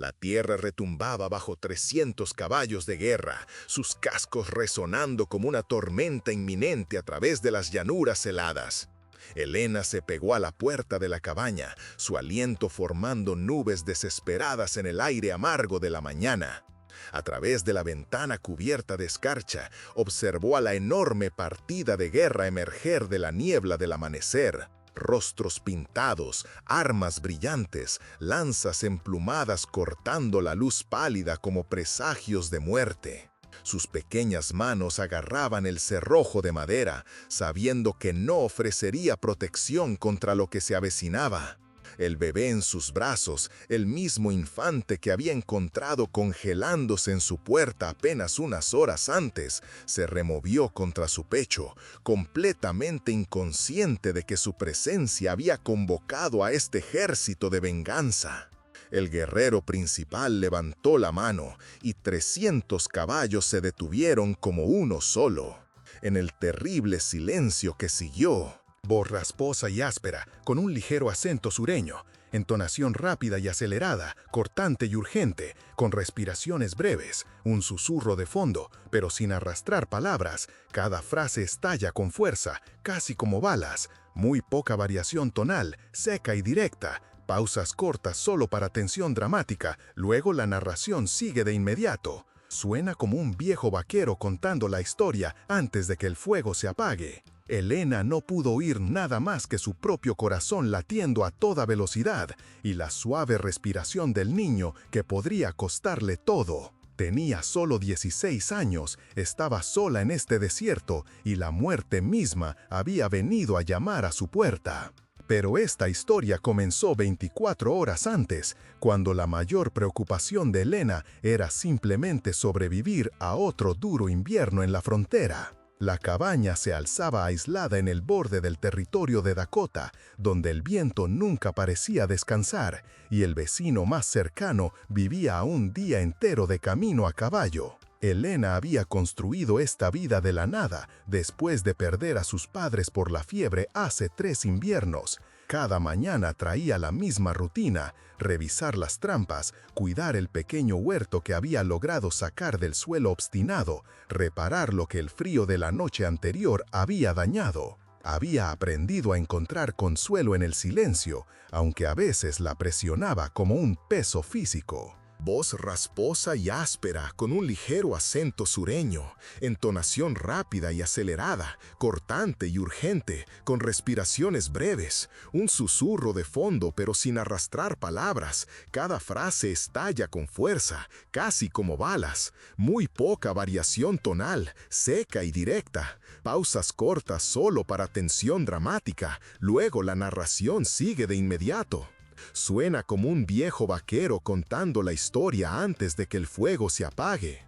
La tierra retumbaba bajo 300 caballos de guerra, sus cascos resonando como una tormenta inminente a través de las llanuras heladas. Helena se pegó a la puerta de la cabaña, su aliento formando nubes desesperadas en el aire amargo de la mañana. A través de la ventana cubierta de escarcha, observó a la enorme partida de guerra emerger de la niebla del amanecer. Rostros pintados, armas brillantes, lanzas emplumadas cortando la luz pálida como presagios de muerte. Sus pequeñas manos agarraban el cerrojo de madera, sabiendo que no ofrecería protección contra lo que se avecinaba. El bebé en sus brazos, el mismo infante que había encontrado congelándose en su puerta apenas unas horas antes, se removió contra su pecho, completamente inconsciente de que su presencia había convocado a este ejército de venganza. El guerrero principal levantó la mano y 300 caballos se detuvieron como uno solo. En el terrible silencio que siguió, voz rasposa y áspera, con un ligero acento sureño, entonación rápida y acelerada, cortante y urgente, con respiraciones breves, un susurro de fondo, pero sin arrastrar palabras, cada frase estalla con fuerza, casi como balas, muy poca variación tonal, seca y directa, pausas cortas solo para tensión dramática, luego la narración sigue de inmediato. Suena como un viejo vaquero contando la historia antes de que el fuego se apague. Helena no pudo oír nada más que su propio corazón latiendo a toda velocidad y la suave respiración del niño que podría costarle todo. Tenía solo 16 años, estaba sola en este desierto y la muerte misma había venido a llamar a su puerta. Pero esta historia comenzó 24 horas antes, cuando la mayor preocupación de Helena era simplemente sobrevivir a otro duro invierno en la frontera. La cabaña se alzaba aislada en el borde del territorio de Dakota, donde el viento nunca parecía descansar, y el vecino más cercano vivía a un día entero de camino a caballo. Helena había construido esta vida de la nada después de perder a sus padres por la fiebre hace 3 inviernos. Cada mañana traía la misma rutina: revisar las trampas, cuidar el pequeño huerto que había logrado sacar del suelo obstinado, reparar lo que el frío de la noche anterior había dañado. Había aprendido a encontrar consuelo en el silencio, aunque a veces la presionaba como un peso físico. Voz rasposa y áspera, con un ligero acento sureño, entonación rápida y acelerada, cortante y urgente, con respiraciones breves, un susurro de fondo pero sin arrastrar palabras, cada frase estalla con fuerza, casi como balas, muy poca variación tonal, seca y directa, pausas cortas solo para tensión dramática, luego la narración sigue de inmediato. Suena como un viejo vaquero contando la historia antes de que el fuego se apague.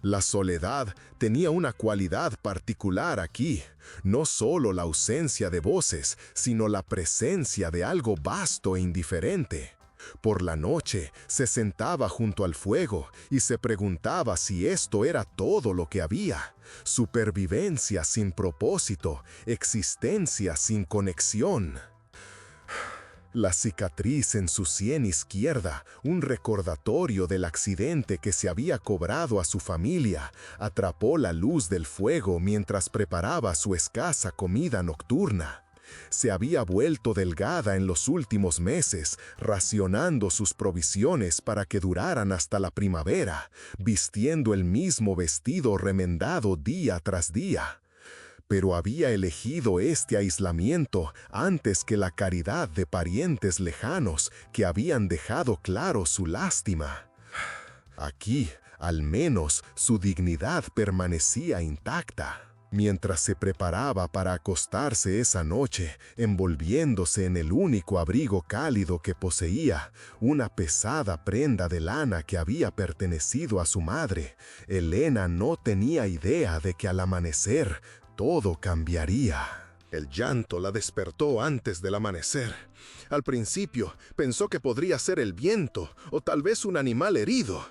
La soledad tenía una cualidad particular aquí, no solo la ausencia de voces, sino la presencia de algo vasto e indiferente. Por la noche se sentaba junto al fuego y se preguntaba si esto era todo lo que había. Supervivencia sin propósito, existencia sin conexión. La cicatriz en su sien izquierda, un recordatorio del accidente que se había cobrado a su familia, atrapó la luz del fuego mientras preparaba su escasa comida nocturna. Se había vuelto delgada en los últimos meses, racionando sus provisiones para que duraran hasta la primavera, vistiendo el mismo vestido remendado día tras día. Pero había elegido este aislamiento antes que la caridad de parientes lejanos que habían dejado claro su lástima. Aquí, al menos, su dignidad permanecía intacta. Mientras se preparaba para acostarse esa noche, envolviéndose en el único abrigo cálido que poseía, una pesada prenda de lana que había pertenecido a su madre, Helena no tenía idea de que al amanecer todo cambiaría. El llanto la despertó antes del amanecer. Al principio pensó que podría ser el viento o tal vez un animal herido.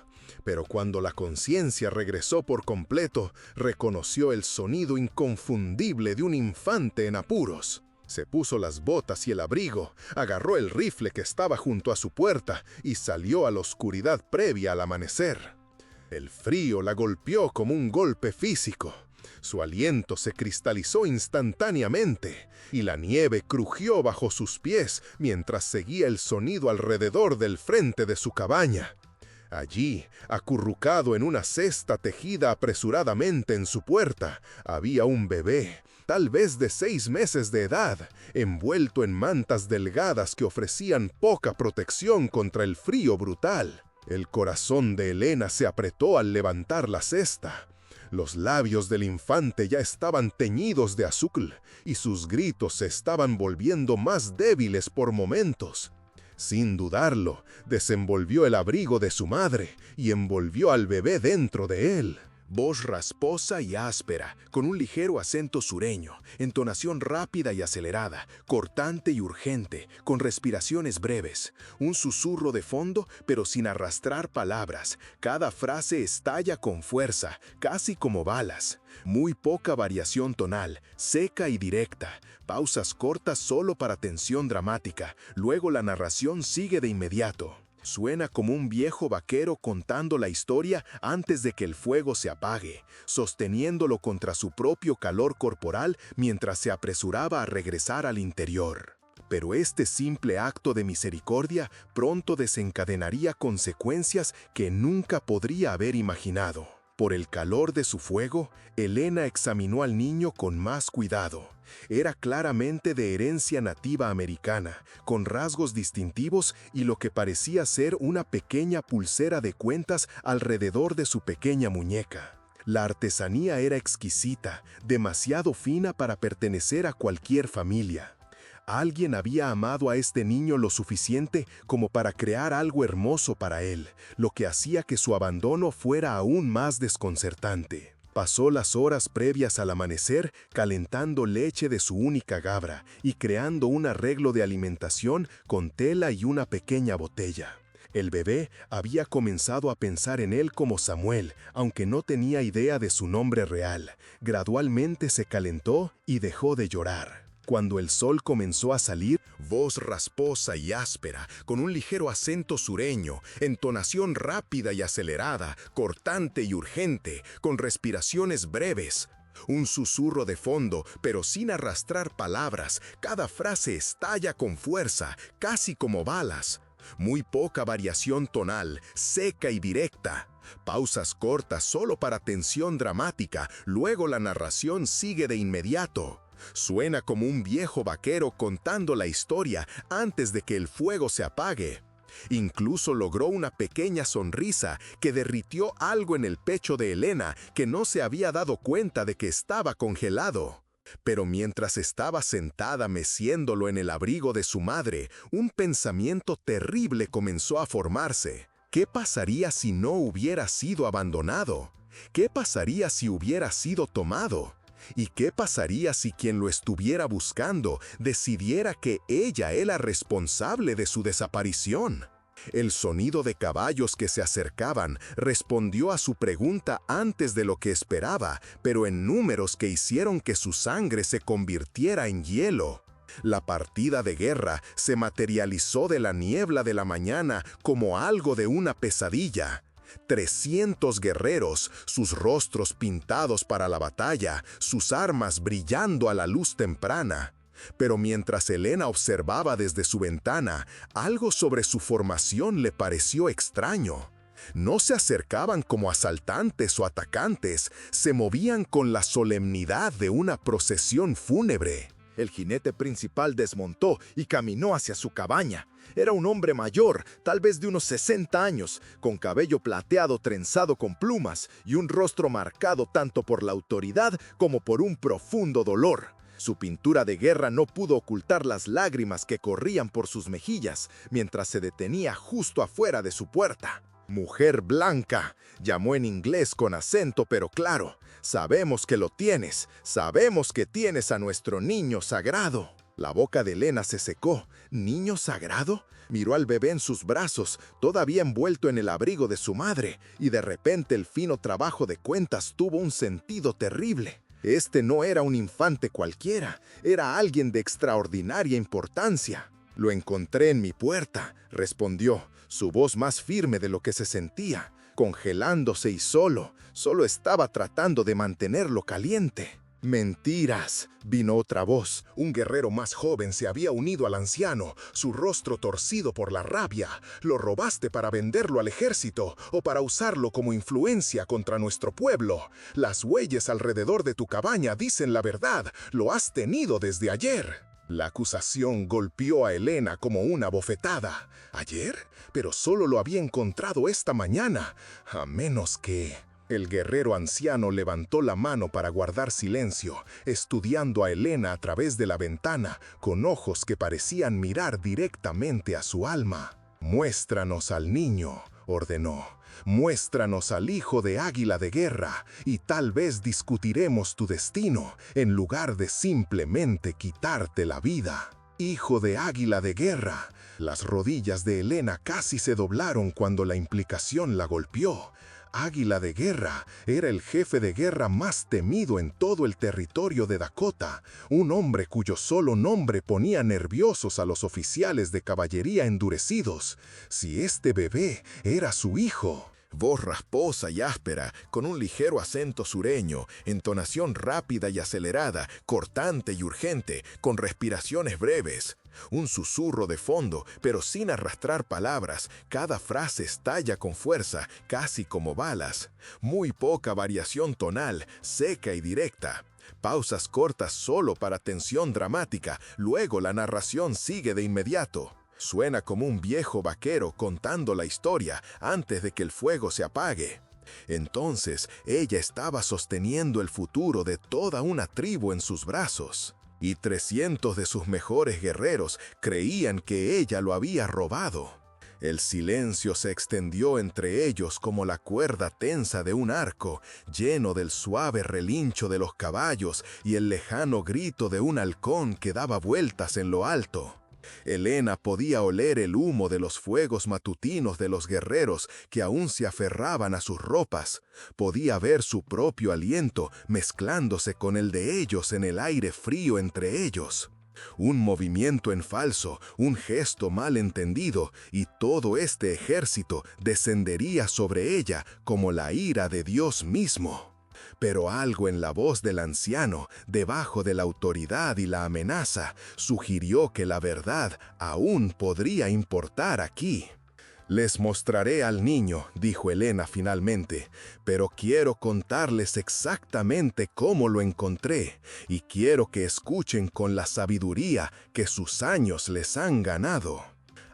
Pero cuando la conciencia regresó por completo, reconoció el sonido inconfundible de un infante en apuros. Se puso las botas y el abrigo, agarró el rifle que estaba junto a su puerta y salió a la oscuridad previa al amanecer. El frío la golpeó como un golpe físico. Su aliento se cristalizó instantáneamente y la nieve crujió bajo sus pies mientras seguía el sonido alrededor del frente de su cabaña. Allí, acurrucado en una cesta tejida apresuradamente en su puerta, había un bebé, tal vez de 6 meses de edad, envuelto en mantas delgadas que ofrecían poca protección contra el frío brutal. El corazón de Elena se apretó al levantar la cesta. Los labios del infante ya estaban teñidos de azúcar y sus gritos se estaban volviendo más débiles por momentos. Sin dudarlo, desenvolvió el abrigo de su madre y envolvió al bebé dentro de él. Voz rasposa y áspera, con un ligero acento sureño, entonación rápida y acelerada, cortante y urgente, con respiraciones breves, un susurro de fondo pero sin arrastrar palabras. Cada frase estalla con fuerza, casi como balas. Muy poca variación tonal, seca y directa. Pausas cortas solo para tensión dramática, luego la narración sigue de inmediato. Suena como un viejo vaquero contando la historia antes de que el fuego se apague, sosteniéndolo contra su propio calor corporal mientras se apresuraba a regresar al interior. Pero este simple acto de misericordia pronto desencadenaría consecuencias que nunca podría haber imaginado. Por el calor de su fuego, Elena examinó al niño con más cuidado. Era claramente de herencia nativa americana, con rasgos distintivos y lo que parecía ser una pequeña pulsera de cuentas alrededor de su pequeña muñeca. La artesanía era exquisita, demasiado fina para pertenecer a cualquier familia. Alguien había amado a este niño lo suficiente como para crear algo hermoso para él, lo que hacía que su abandono fuera aún más desconcertante. Pasó las horas previas al amanecer calentando leche de su única gabra y creando un arreglo de alimentación con tela y una pequeña botella. El bebé había comenzado a pensar en él como Samuel, aunque no tenía idea de su nombre real. Gradualmente se calentó y dejó de llorar. Cuando el sol comenzó a salir, voz rasposa y áspera, con un ligero acento sureño, entonación rápida y acelerada, cortante y urgente, con respiraciones breves. Un susurro de fondo, pero sin arrastrar palabras, cada frase estalla con fuerza, casi como balas. Muy poca variación tonal, seca y directa. Pausas cortas solo para tensión dramática, luego la narración sigue de inmediato. Suena como un viejo vaquero contando la historia antes de que el fuego se apague. Incluso logró una pequeña sonrisa que derritió algo en el pecho de Elena que no se había dado cuenta de que estaba congelado. Pero mientras estaba sentada meciéndolo en el abrigo de su madre, un pensamiento terrible comenzó a formarse. ¿Qué pasaría si no hubiera sido abandonado? ¿Qué pasaría si hubiera sido tomado? ¿Y qué pasaría si quien lo estuviera buscando decidiera que ella era responsable de su desaparición? El sonido de caballos que se acercaban respondió a su pregunta antes de lo que esperaba, pero en números que hicieron que su sangre se convirtiera en hielo. La partida de guerra se materializó de la niebla de la mañana como algo de una pesadilla. 300 guerreros, sus rostros pintados para la batalla, sus armas brillando a la luz temprana. Pero mientras Elena observaba desde su ventana, algo sobre su formación le pareció extraño. No se acercaban como asaltantes o atacantes, se movían con la solemnidad de una procesión fúnebre. El jinete principal desmontó y caminó hacia su cabaña. Era un hombre mayor, tal vez de unos 60 años, con cabello plateado trenzado con plumas y un rostro marcado tanto por la autoridad como por un profundo dolor. Su pintura de guerra no pudo ocultar las lágrimas que corrían por sus mejillas mientras se detenía justo afuera de su puerta. «Mujer blanca», llamó en inglés con acento pero claro. «Sabemos que lo tienes, sabemos que tienes a nuestro niño sagrado». La boca de Elena se secó. ¿Niño sagrado? Miró al bebé en sus brazos, todavía envuelto en el abrigo de su madre, y de repente el fino trabajo de cuentas tuvo un sentido terrible. Este no era un infante cualquiera, era alguien de extraordinaria importancia. Lo encontré en mi puerta, respondió, su voz más firme de lo que se sentía, congelándose y solo estaba tratando de mantenerlo caliente. Mentiras, vino otra voz. Un guerrero más joven se había unido al anciano, su rostro torcido por la rabia. ¿Lo robaste para venderlo al ejército o para usarlo como influencia contra nuestro pueblo? Las huellas alrededor de tu cabaña dicen la verdad, lo has tenido desde ayer. La acusación golpeó a Helena como una bofetada. ¿Ayer? Pero solo lo había encontrado esta mañana. A menos que... El guerrero anciano levantó la mano para guardar silencio, estudiando a Helena a través de la ventana, con ojos que parecían mirar directamente a su alma. «Muéstranos al niño», ordenó. «Muéstranos al hijo de Águila de Guerra, y tal vez discutiremos tu destino, en lugar de simplemente quitarte la vida». Hijo de Águila de Guerra. Las rodillas de Helena casi se doblaron cuando la implicación la golpeó. Águila de Guerra era el jefe de guerra más temido en todo el territorio de Dakota, un hombre cuyo solo nombre ponía nerviosos a los oficiales de caballería endurecidos. Si este bebé era su hijo... Voz rasposa y áspera, con un ligero acento sureño, entonación rápida y acelerada, cortante y urgente, con respiraciones breves. Un susurro de fondo, pero sin arrastrar palabras, cada frase estalla con fuerza, casi como balas. Muy poca variación tonal, seca y directa. Pausas cortas solo para tensión dramática, luego la narración sigue de inmediato. Suena como un viejo vaquero contando la historia antes de que el fuego se apague. Entonces, ella estaba sosteniendo el futuro de toda una tribu en sus brazos, y 300 de sus mejores guerreros creían que ella lo había robado. El silencio se extendió entre ellos como la cuerda tensa de un arco, lleno del suave relincho de los caballos y el lejano grito de un halcón que daba vueltas en lo alto. Helena podía oler el humo de los fuegos matutinos de los guerreros que aún se aferraban a sus ropas. Podía ver su propio aliento mezclándose con el de ellos en el aire frío entre ellos. Un movimiento en falso, un gesto mal entendido, y todo este ejército descendería sobre ella como la ira de Dios mismo. Pero algo en la voz del anciano, debajo de la autoridad y la amenaza, sugirió que la verdad aún podría importar aquí. «Les mostraré al niño», dijo Helena finalmente, «pero quiero contarles exactamente cómo lo encontré, y quiero que escuchen con la sabiduría que sus años les han ganado».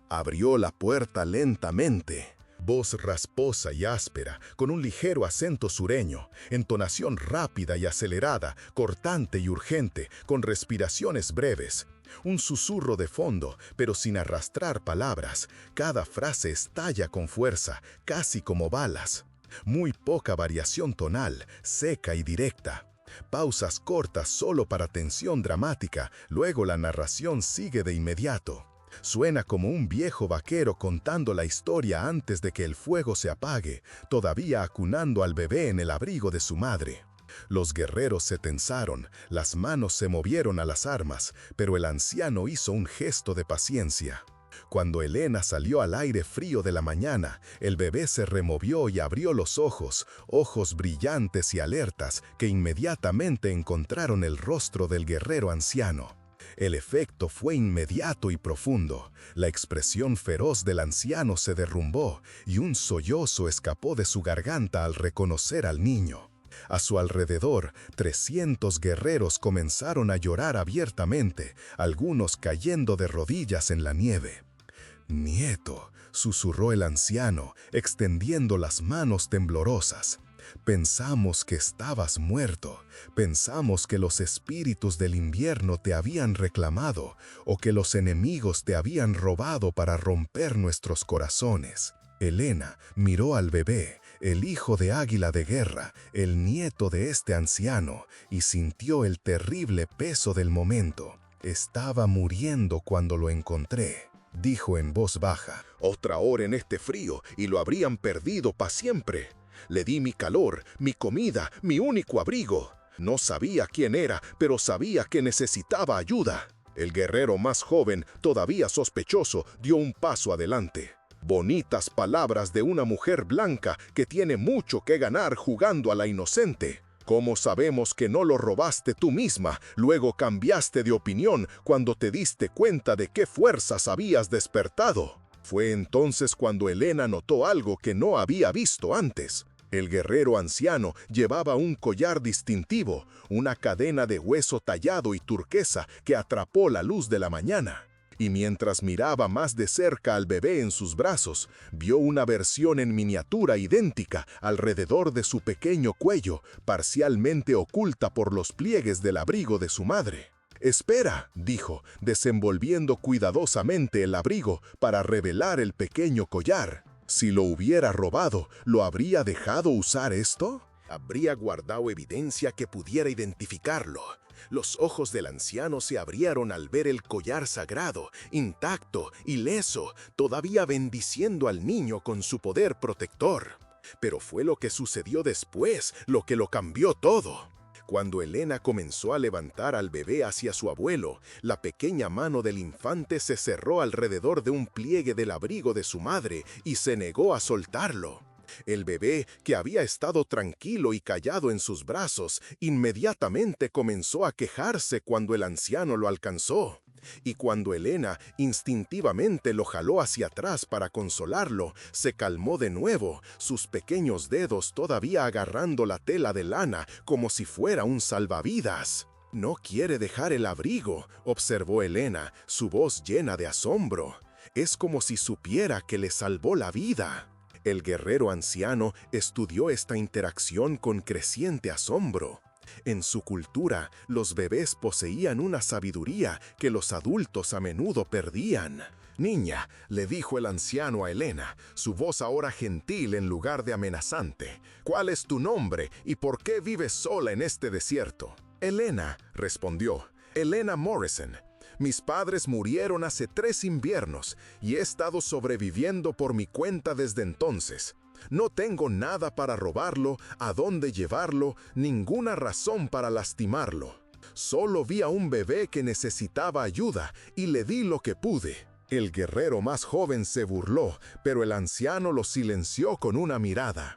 Abrió la puerta lentamente. Voz rasposa y áspera, con un ligero acento sureño, entonación rápida y acelerada, cortante y urgente, con respiraciones breves. Un susurro de fondo, pero sin arrastrar palabras. Cada frase estalla con fuerza, casi como balas. Muy poca variación tonal, seca y directa. Pausas cortas solo para tensión dramática, luego la narración sigue de inmediato. Suena como un viejo vaquero contando la historia antes de que el fuego se apague, todavía acunando al bebé en el abrigo de su madre. Los guerreros se tensaron, las manos se movieron a las armas, pero el anciano hizo un gesto de paciencia. Cuando Helena salió al aire frío de la mañana, el bebé se removió y abrió los ojos, ojos brillantes y alertas que inmediatamente encontraron el rostro del guerrero anciano. El efecto fue inmediato y profundo. La expresión feroz del anciano se derrumbó y un sollozo escapó de su garganta al reconocer al niño. A su alrededor, 300 guerreros comenzaron a llorar abiertamente, algunos cayendo de rodillas en la nieve. «Nieto», susurró el anciano, extendiendo las manos temblorosas. «Pensamos que estabas muerto, pensamos que los espíritus del invierno te habían reclamado o que los enemigos te habían robado para romper nuestros corazones». Helena miró al bebé, el hijo de Águila de Guerra, el nieto de este anciano, y sintió el terrible peso del momento. «Estaba muriendo cuando lo encontré», dijo en voz baja. «Otra hora en este frío y lo habrían perdido para siempre. Le di mi calor, mi comida, mi único abrigo. No sabía quién era, pero sabía que necesitaba ayuda. El guerrero más joven, todavía sospechoso, dio un paso adelante. Bonitas palabras de una mujer blanca que tiene mucho que ganar jugando a la inocente. ¿Cómo sabemos que no lo robaste tú misma? Luego cambiaste de opinión cuando te diste cuenta de qué fuerzas habías despertado. Fue entonces cuando Elena notó algo que no había visto antes. El guerrero anciano llevaba un collar distintivo, una cadena de hueso tallado y turquesa que atrapó la luz de la mañana. Y mientras miraba más de cerca al bebé en sus brazos, vio una versión en miniatura idéntica alrededor de su pequeño cuello, parcialmente oculta por los pliegues del abrigo de su madre. «Espera», dijo, desenvolviendo cuidadosamente el abrigo para revelar el pequeño collar. Si lo hubiera robado, ¿lo habría dejado usar esto? Habría guardado evidencia que pudiera identificarlo. Los ojos del anciano se abrieron al ver el collar sagrado, intacto, ileso, todavía bendiciendo al niño con su poder protector. Pero fue lo que sucedió después lo que lo cambió todo. Cuando Elena comenzó a levantar al bebé hacia su abuelo, la pequeña mano del infante se cerró alrededor de un pliegue del abrigo de su madre y se negó a soltarlo. El bebé, que había estado tranquilo y callado en sus brazos, inmediatamente comenzó a quejarse cuando el anciano lo alcanzó. Y cuando Elena instintivamente lo jaló hacia atrás para consolarlo, se calmó de nuevo, sus pequeños dedos todavía agarrando la tela de lana como si fuera un salvavidas. «No quiere dejar el abrigo», observó Elena, su voz llena de asombro. «Es como si supiera que le salvó la vida». El guerrero anciano estudió esta interacción con creciente asombro. En su cultura, los bebés poseían una sabiduría que los adultos a menudo perdían. «Niña», le dijo el anciano a Elena, su voz ahora gentil en lugar de amenazante, «¿cuál es tu nombre y por qué vives sola en este desierto?» «Elena», respondió, «Elena Morrison. Mis padres murieron hace 3 inviernos y he estado sobreviviendo por mi cuenta desde entonces. No tengo nada para robarlo, a dónde llevarlo, ninguna razón para lastimarlo. Solo vi a un bebé que necesitaba ayuda y le di lo que pude». El guerrero más joven se burló, pero el anciano lo silenció con una mirada.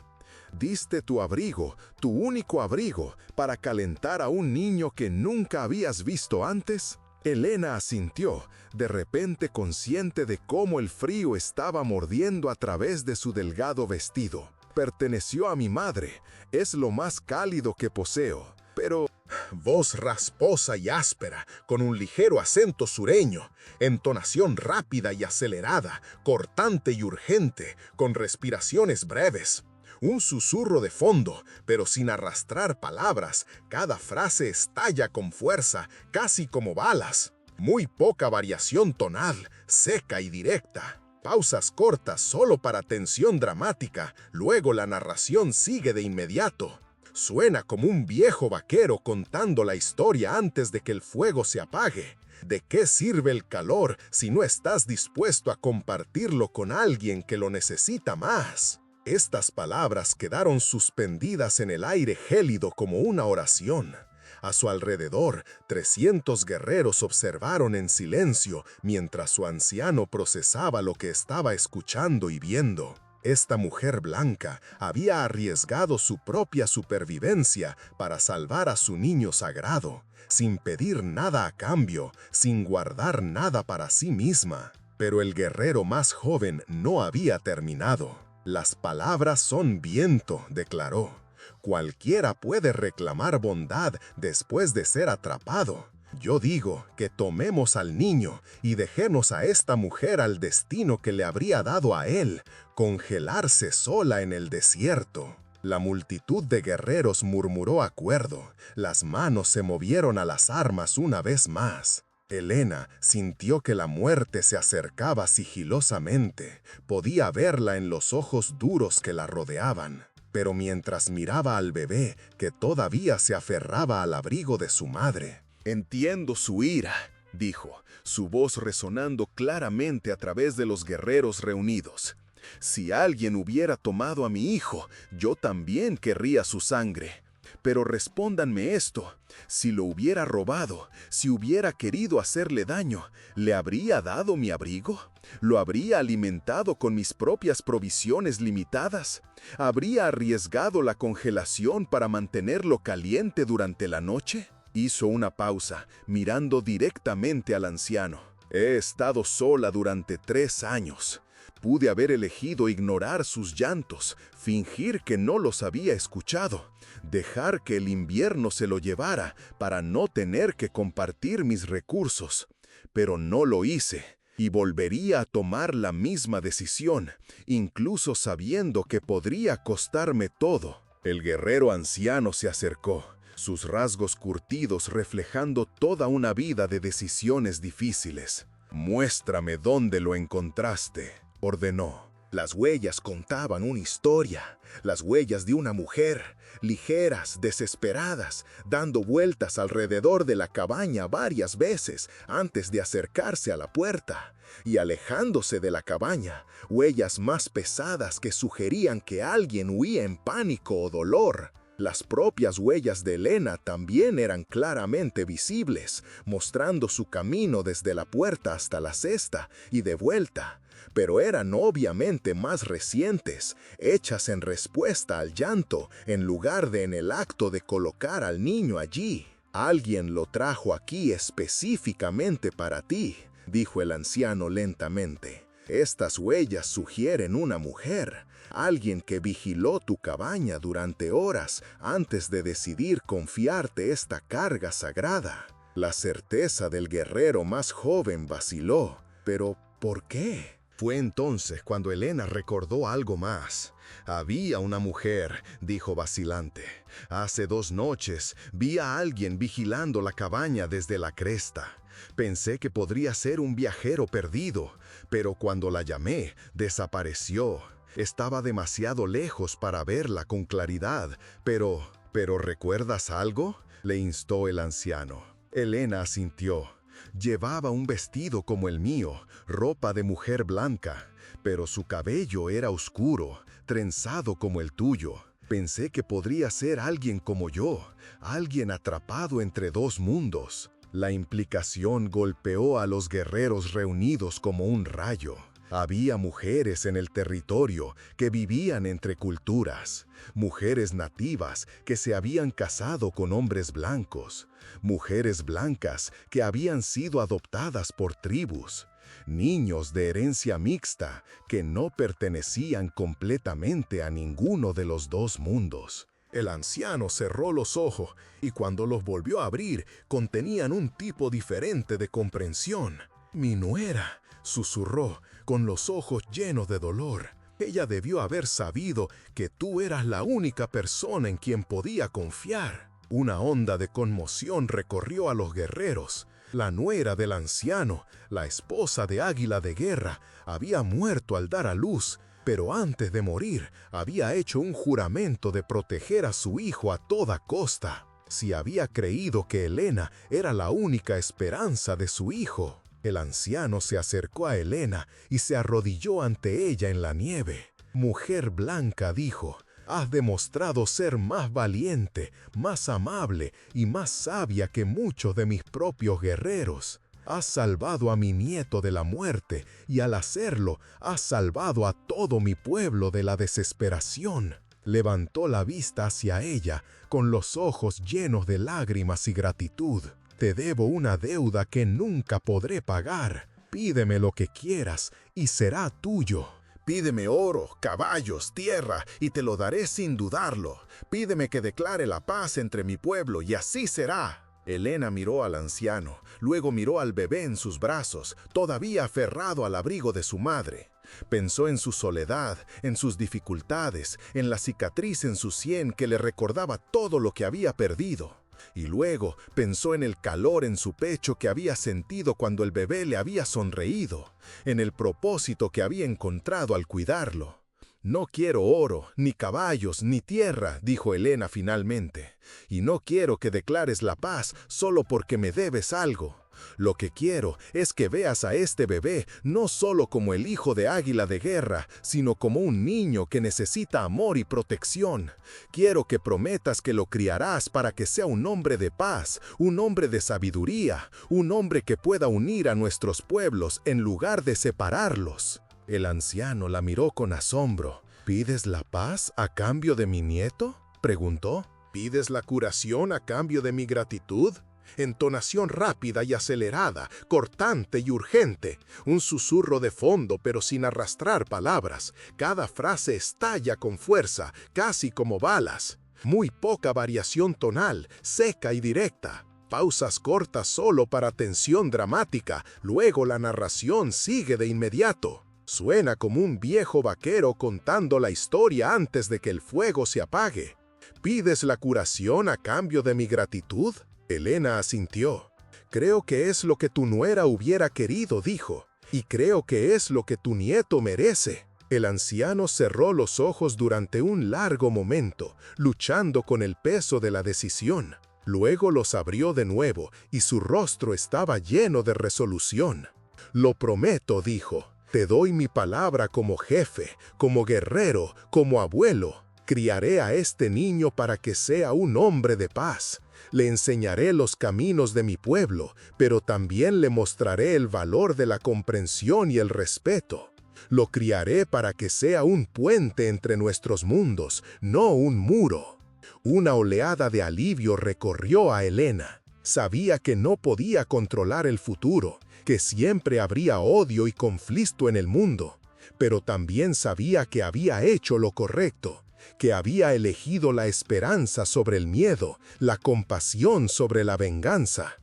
«¿Diste tu abrigo, tu único abrigo, para calentar a un niño que nunca habías visto antes?» Elena asintió, de repente consciente de cómo el frío estaba mordiendo a través de su delgado vestido. «Perteneció a mi madre, es lo más cálido que poseo, pero...» Voz rasposa y áspera, con un ligero acento sureño, entonación rápida y acelerada, cortante y urgente, con respiraciones breves. Un susurro de fondo, pero sin arrastrar palabras, cada frase estalla con fuerza, casi como balas. Muy poca variación tonal, seca y directa. Pausas cortas solo para tensión dramática, luego la narración sigue de inmediato. Suena como un viejo vaquero contando la historia antes de que el fuego se apague. ¿De qué sirve el calor si no estás dispuesto a compartirlo con alguien que lo necesita más? Estas palabras quedaron suspendidas en el aire gélido como una oración. A su alrededor, 300 guerreros observaron en silencio mientras su anciano procesaba lo que estaba escuchando y viendo. Esta mujer blanca había arriesgado su propia supervivencia para salvar a su niño sagrado, sin pedir nada a cambio, sin guardar nada para sí misma. Pero el guerrero más joven no había terminado. «Las palabras son viento», declaró. «Cualquiera puede reclamar bondad después de ser atrapado. Yo digo que tomemos al niño y dejemos a esta mujer al destino que le habría dado a él, congelarse sola en el desierto». La multitud de guerreros murmuró acuerdo. Las manos se movieron a las armas una vez más. Elena sintió que la muerte se acercaba sigilosamente. Podía verla en los ojos duros que la rodeaban. Pero mientras miraba al bebé, que todavía se aferraba al abrigo de su madre. «Entiendo su ira», dijo, su voz resonando claramente a través de los guerreros reunidos. «Si alguien hubiera tomado a mi hijo, yo también querría su sangre. Pero respóndanme esto, si lo hubiera robado, si hubiera querido hacerle daño, ¿le habría dado mi abrigo? ¿Lo habría alimentado con mis propias provisiones limitadas? ¿Habría arriesgado la congelación para mantenerlo caliente durante la noche? Hizo una pausa, mirando directamente al anciano. He estado sola durante 3 años. Pude haber elegido ignorar sus llantos, fingir que no los había escuchado, dejar que el invierno se lo llevara para no tener que compartir mis recursos. Pero no lo hice, y volvería a tomar la misma decisión, incluso sabiendo que podría costarme todo. El guerrero anciano se acercó, sus rasgos curtidos reflejando toda una vida de decisiones difíciles. «Muéstrame dónde lo encontraste», ordenó. Las huellas contaban una historia, las huellas de una mujer, ligeras, desesperadas, dando vueltas alrededor de la cabaña varias veces antes de acercarse a la puerta, y alejándose de la cabaña, huellas más pesadas que sugerían que alguien huía en pánico o dolor. Las propias huellas de Elena también eran claramente visibles, mostrando su camino desde la puerta hasta la cesta y de vuelta, pero eran obviamente más recientes, hechas en respuesta al llanto, en lugar de en el acto de colocar al niño allí. «Alguien lo trajo aquí específicamente para ti», dijo el anciano lentamente. «Estas huellas sugieren una mujer, alguien que vigiló tu cabaña durante horas antes de decidir confiarte esta carga sagrada». La certeza del guerrero más joven vaciló. ¿Pero por qué? Fue entonces cuando Elena recordó algo más. «Había una mujer», dijo vacilante. «Hace 2 noches vi a alguien vigilando la cabaña desde la cresta. Pensé que podría ser un viajero perdido, pero cuando la llamé, desapareció. Estaba demasiado lejos para verla con claridad, pero ¿recuerdas algo?», le instó el anciano. Elena asintió. Llevaba un vestido como el mío, ropa de mujer blanca, pero su cabello era oscuro, trenzado como el tuyo. Pensé que podría ser alguien como yo, alguien atrapado entre 2 mundos. La implicación golpeó a los guerreros reunidos como un rayo. Había mujeres en el territorio que vivían entre culturas, mujeres nativas que se habían casado con hombres blancos, mujeres blancas que habían sido adoptadas por tribus, niños de herencia mixta que no pertenecían completamente a ninguno de los 2 mundos. El anciano cerró los ojos y cuando los volvió a abrir contenían un tipo diferente de comprensión. «Mi nuera», susurró, con los ojos llenos de dolor. «Ella debió haber sabido que tú eras la única persona en quien podía confiar». Una onda de conmoción recorrió a los guerreros. La nuera del anciano, la esposa de Águila de Guerra, había muerto al dar a luz, pero antes de morir había hecho un juramento de proteger a su hijo a toda costa. Si había creído que Elena era la única esperanza de su hijo. El anciano se acercó a Elena y se arrodilló ante ella en la nieve. «Mujer blanca», dijo, «has demostrado ser más valiente, más amable y más sabia que muchos de mis propios guerreros. Has salvado a mi nieto de la muerte y al hacerlo has salvado a todo mi pueblo de la desesperación». Levantó la vista hacia ella con los ojos llenos de lágrimas y gratitud. «Te debo una deuda que nunca podré pagar. Pídeme lo que quieras y será tuyo. Pídeme oro, caballos, tierra, y te lo daré sin dudarlo. Pídeme que declare la paz entre mi pueblo, y así será». Elena miró al anciano, luego miró al bebé en sus brazos, todavía aferrado al abrigo de su madre. Pensó en su soledad, en sus dificultades, en la cicatriz en su sien que le recordaba todo lo que había perdido. Y luego pensó en el calor en su pecho que había sentido cuando el bebé le había sonreído, en el propósito que había encontrado al cuidarlo. «No quiero oro, ni caballos, ni tierra», dijo Elena finalmente, «y no quiero que declares la paz solo porque me debes algo. Lo que quiero es que veas a este bebé no solo como el hijo de águila de guerra, sino como un niño que necesita amor y protección. Quiero que prometas que lo criarás para que sea un hombre de paz, un hombre de sabiduría, un hombre que pueda unir a nuestros pueblos en lugar de separarlos». El anciano la miró con asombro. «¿Pides la paz a cambio de mi nieto?», preguntó. «¿Pides la curación a cambio de mi gratitud?». Entonación rápida y acelerada, cortante y urgente, un susurro de fondo pero sin arrastrar palabras. Cada frase estalla con fuerza, casi como balas. Muy poca variación tonal, seca y directa. Pausas cortas solo para tensión dramática, luego la narración sigue de inmediato. Suena como un viejo vaquero contando la historia antes de que el fuego se apague. «¿Pides la curación a cambio de mi gratitud?». Elena asintió. «Creo que es lo que tu nuera hubiera querido», dijo, «y creo que es lo que tu nieto merece». El anciano cerró los ojos durante un largo momento, luchando con el peso de la decisión. Luego los abrió de nuevo y su rostro estaba lleno de resolución. «Lo prometo», dijo. «Te doy mi palabra como jefe, como guerrero, como abuelo. Criaré a este niño para que sea un hombre de paz. Le enseñaré los caminos de mi pueblo, pero también le mostraré el valor de la comprensión y el respeto. Lo criaré para que sea un puente entre nuestros mundos, no un muro». Una oleada de alivio recorrió a Elena. Sabía que no podía controlar el futuro, que siempre habría odio y conflicto en el mundo, pero también sabía que había hecho lo correcto, que había elegido la esperanza sobre el miedo, la compasión sobre la venganza.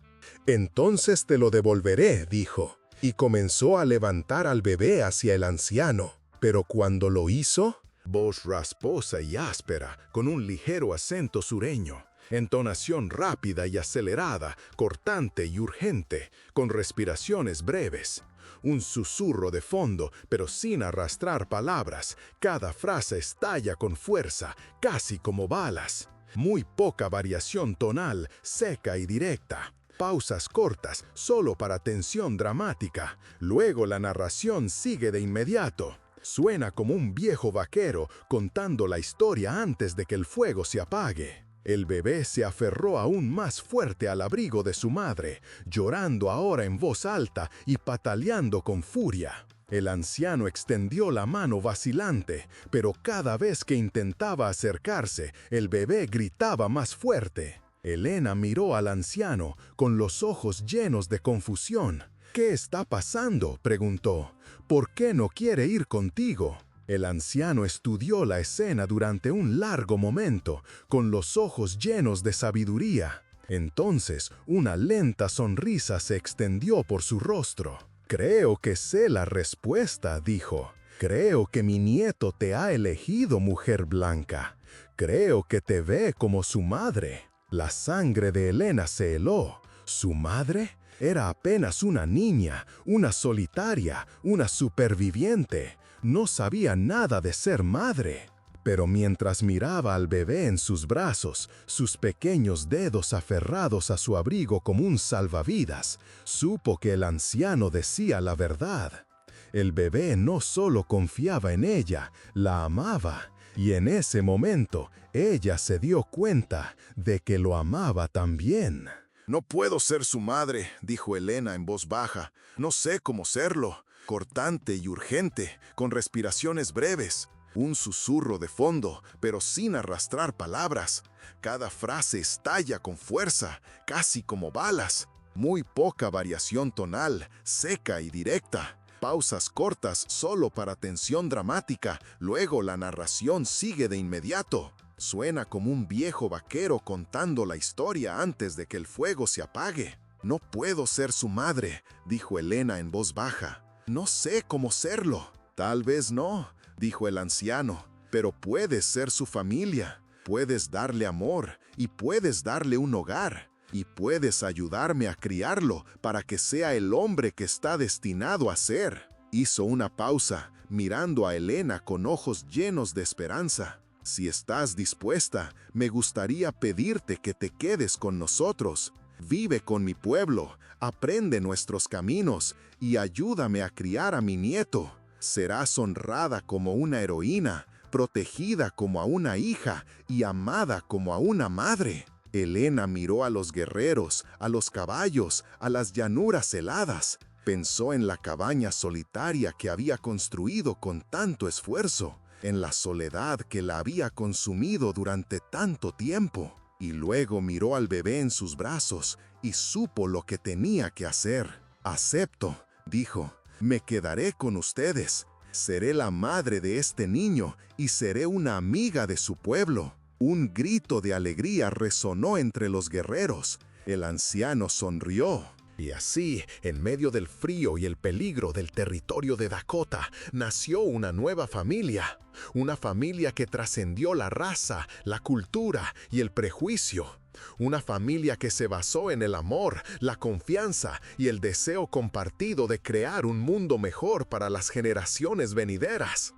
«Entonces te lo devolveré», dijo, y comenzó a levantar al bebé hacia el anciano. Pero cuando lo hizo, voz rasposa y áspera, con un ligero acento sureño, entonación rápida y acelerada, cortante y urgente, con respiraciones breves. Un susurro de fondo, pero sin arrastrar palabras. Cada frase estalla con fuerza, casi como balas. Muy poca variación tonal, seca y directa. Pausas cortas, solo para tensión dramática. Luego la narración sigue de inmediato. Suena como un viejo vaquero contando la historia antes de que el fuego se apague. El bebé se aferró aún más fuerte al abrigo de su madre, llorando ahora en voz alta y pataleando con furia. El anciano extendió la mano vacilante, pero cada vez que intentaba acercarse, el bebé gritaba más fuerte. Elena miró al anciano con los ojos llenos de confusión. «¿Qué está pasando?», preguntó. «¿Por qué no quiere ir contigo?». El anciano estudió la escena durante un largo momento, con los ojos llenos de sabiduría. Entonces, una lenta sonrisa se extendió por su rostro. «Creo que sé la respuesta», dijo. «Creo que mi nieto te ha elegido, mujer blanca. Creo que te ve como su madre». La sangre de Elena se heló. ¿Su madre? Era apenas una niña, una solitaria, una superviviente. No sabía nada de ser madre. Pero mientras miraba al bebé en sus brazos, sus pequeños dedos aferrados a su abrigo como un salvavidas, supo que el anciano decía la verdad. El bebé no solo confiaba en ella, la amaba. Y en ese momento, ella se dio cuenta de que lo amaba también. «No puedo ser su madre», dijo Elena en voz baja. «No sé cómo serlo». Cortante y urgente, con respiraciones breves. Un susurro de fondo, pero sin arrastrar palabras. Cada frase estalla con fuerza, casi como balas. Muy poca variación tonal, seca y directa. Pausas cortas solo para tensión dramática, luego la narración sigue de inmediato. Suena como un viejo vaquero contando la historia antes de que el fuego se apague. «No puedo ser su madre», dijo Elena en voz baja. «No sé cómo serlo». «Tal vez no», dijo el anciano, «pero puedes ser su familia. Puedes darle amor y puedes darle un hogar. Y puedes ayudarme a criarlo para que sea el hombre que está destinado a ser». Hizo una pausa, mirando a Elena con ojos llenos de esperanza. «Si estás dispuesta, me gustaría pedirte que te quedes con nosotros. Vive con mi pueblo, aprende nuestros caminos y ayúdame a criar a mi nieto. Serás honrada como una heroína, protegida como a una hija y amada como a una madre. Helena miró a los guerreros, a los caballos, a las llanuras heladas. Pensó en la cabaña solitaria que había construido con tanto esfuerzo, en la soledad que la había consumido durante tanto tiempo. Y luego miró al bebé en sus brazos y supo lo que tenía que hacer. «Acepto», dijo, «me quedaré con ustedes. Seré la madre de este niño y seré una amiga de su pueblo». Un grito de alegría resonó entre los guerreros. El anciano sonrió. Y así, en medio del frío y el peligro del territorio de Dakota, nació una nueva familia. Una familia que trascendió la raza, la cultura y el prejuicio. Una familia que se basó en el amor, la confianza y el deseo compartido de crear un mundo mejor para las generaciones venideras.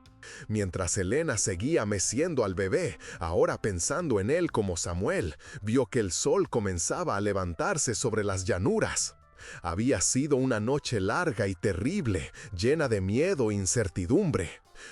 Mientras Helena seguía meciendo al bebé, ahora pensando en él como Samuel, vio que el sol comenzaba a levantarse sobre las llanuras. Había sido una noche larga y terrible, llena de miedo e incertidumbre.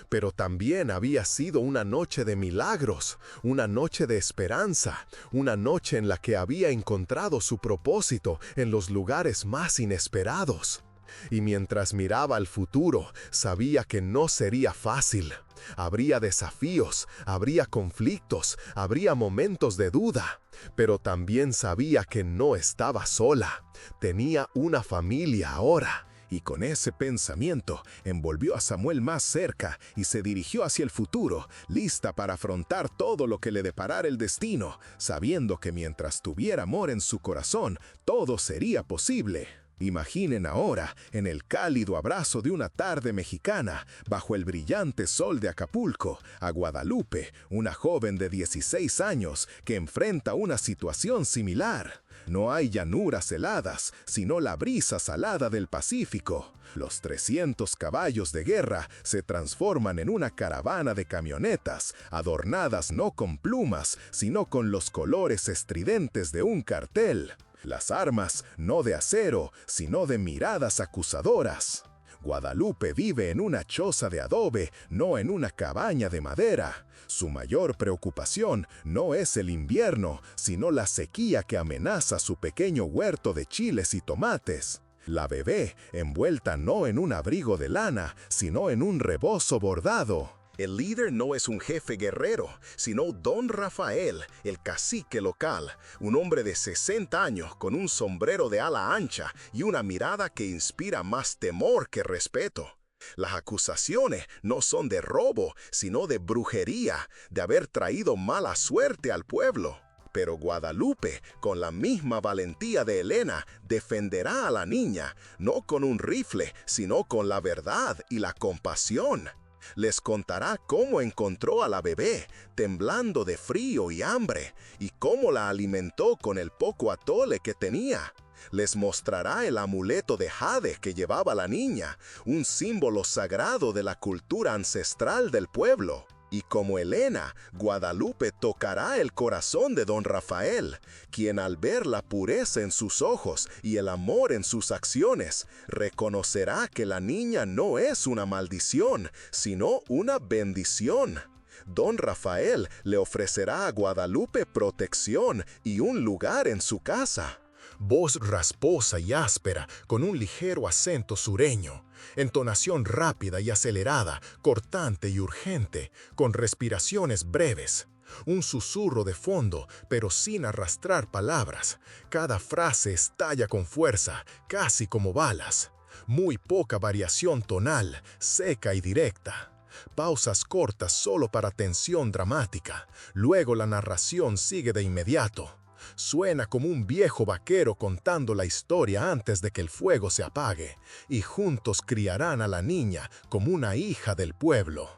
Pero también había sido una noche de milagros, una noche de esperanza, una noche en la que había encontrado su propósito en los lugares más inesperados. Y mientras miraba al futuro, sabía que no sería fácil. Habría desafíos, habría conflictos, habría momentos de duda. Pero también sabía que no estaba sola. Tenía una familia ahora. Y con ese pensamiento envolvió a Samuel más cerca y se dirigió hacia el futuro, lista para afrontar todo lo que le deparara el destino, sabiendo que mientras tuviera amor en su corazón, todo sería posible. Imaginen ahora, en el cálido abrazo de una tarde mexicana, bajo el brillante sol de Acapulco, a Guadalupe, una joven de 16 años que enfrenta una situación similar. No hay llanuras heladas, sino la brisa salada del Pacífico. Los 300 caballos de guerra se transforman en una caravana de camionetas, adornadas no con plumas, sino con los colores estridentes de un cartel. Las armas no de acero, sino de miradas acusadoras. Guadalupe vive en una choza de adobe, no en una cabaña de madera. Su mayor preocupación no es el invierno, sino la sequía que amenaza su pequeño huerto de chiles y tomates. La bebé, envuelta no en un abrigo de lana, sino en un rebozo bordado. El líder no es un jefe guerrero, sino Don Rafael, el cacique local, un hombre de 60 años con un sombrero de ala ancha y una mirada que inspira más temor que respeto. Las acusaciones no son de robo, sino de brujería, de haber traído mala suerte al pueblo. Pero Guadalupe, con la misma valentía de Helena, defenderá a la niña, no con un rifle, sino con la verdad y la compasión. Les contará cómo encontró a la bebé, temblando de frío y hambre, y cómo la alimentó con el poco atole que tenía. Les mostrará el amuleto de jade que llevaba la niña, un símbolo sagrado de la cultura ancestral del pueblo. Y como Helena, Guadalupe tocará el corazón de Don Rafael, quien al ver la pureza en sus ojos y el amor en sus acciones, reconocerá que la niña no es una maldición, sino una bendición. Don Rafael le ofrecerá a Guadalupe protección y un lugar en su casa. Voz rasposa y áspera, con un ligero acento sureño, entonación rápida y acelerada, cortante y urgente, con respiraciones breves. Un susurro de fondo, pero sin arrastrar palabras. Cada frase estalla con fuerza, casi como balas. Muy poca variación tonal, seca y directa. Pausas cortas solo para tensión dramática. Luego la narración sigue de inmediato. Suena como un viejo vaquero contando la historia antes de que el fuego se apague, y juntos criarán a la niña como una hija del pueblo.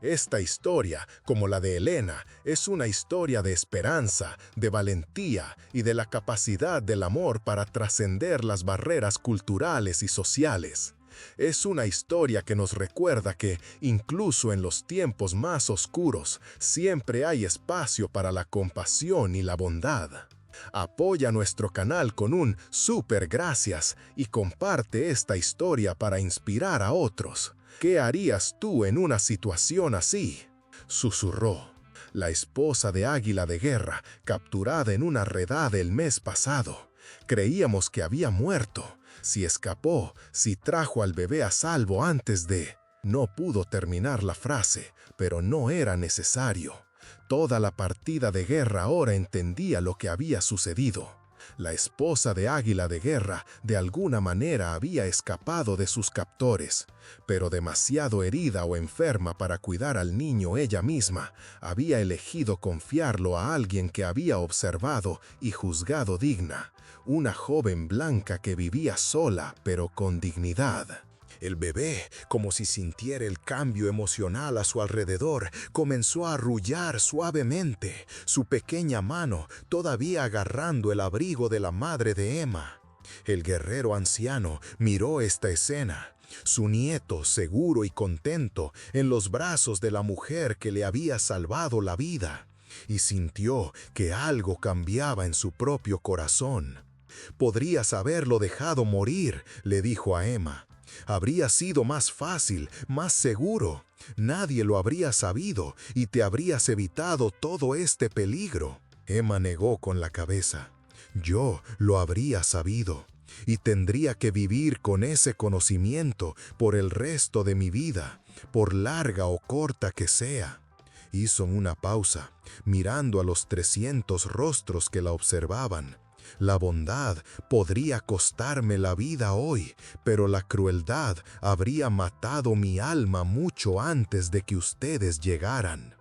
Esta historia, como la de Helena, es una historia de esperanza, de valentía y de la capacidad del amor para trascender las barreras culturales y sociales. Es una historia que nos recuerda que, incluso en los tiempos más oscuros, siempre hay espacio para la compasión y la bondad. Apoya nuestro canal con un super gracias y comparte esta historia para inspirar a otros. ¿Qué harías tú en una situación así?, susurró la esposa de Águila de Guerra, capturada en una redada el mes pasado. Creíamos que había muerto. Si escapó, si trajo al bebé a salvo antes de... No pudo terminar la frase, pero no era necesario. Toda la partida de guerra ahora entendía lo que había sucedido. La esposa de Águila de Guerra de alguna manera había escapado de sus captores, pero demasiado herida o enferma para cuidar al niño ella misma, había elegido confiarlo a alguien que había observado y juzgado digna, una joven blanca que vivía sola pero con dignidad. El bebé, como si sintiera el cambio emocional a su alrededor, comenzó a arrullar suavemente, su pequeña mano todavía agarrando el abrigo de la madre de Emma. El guerrero anciano miró esta escena, su nieto seguro y contento en los brazos de la mujer que le había salvado la vida, y sintió que algo cambiaba en su propio corazón. «Podrías haberlo dejado morir», le dijo a Emma. «Habría sido más fácil, más seguro. Nadie lo habría sabido y te habrías evitado todo este peligro». Emma negó con la cabeza. «Yo lo habría sabido y tendría que vivir con ese conocimiento por el resto de mi vida, por larga o corta que sea». Hizo una pausa, mirando a los 300 rostros que la observaban. «La bondad podría costarme la vida hoy, pero la crueldad habría matado mi alma mucho antes de que ustedes llegaran».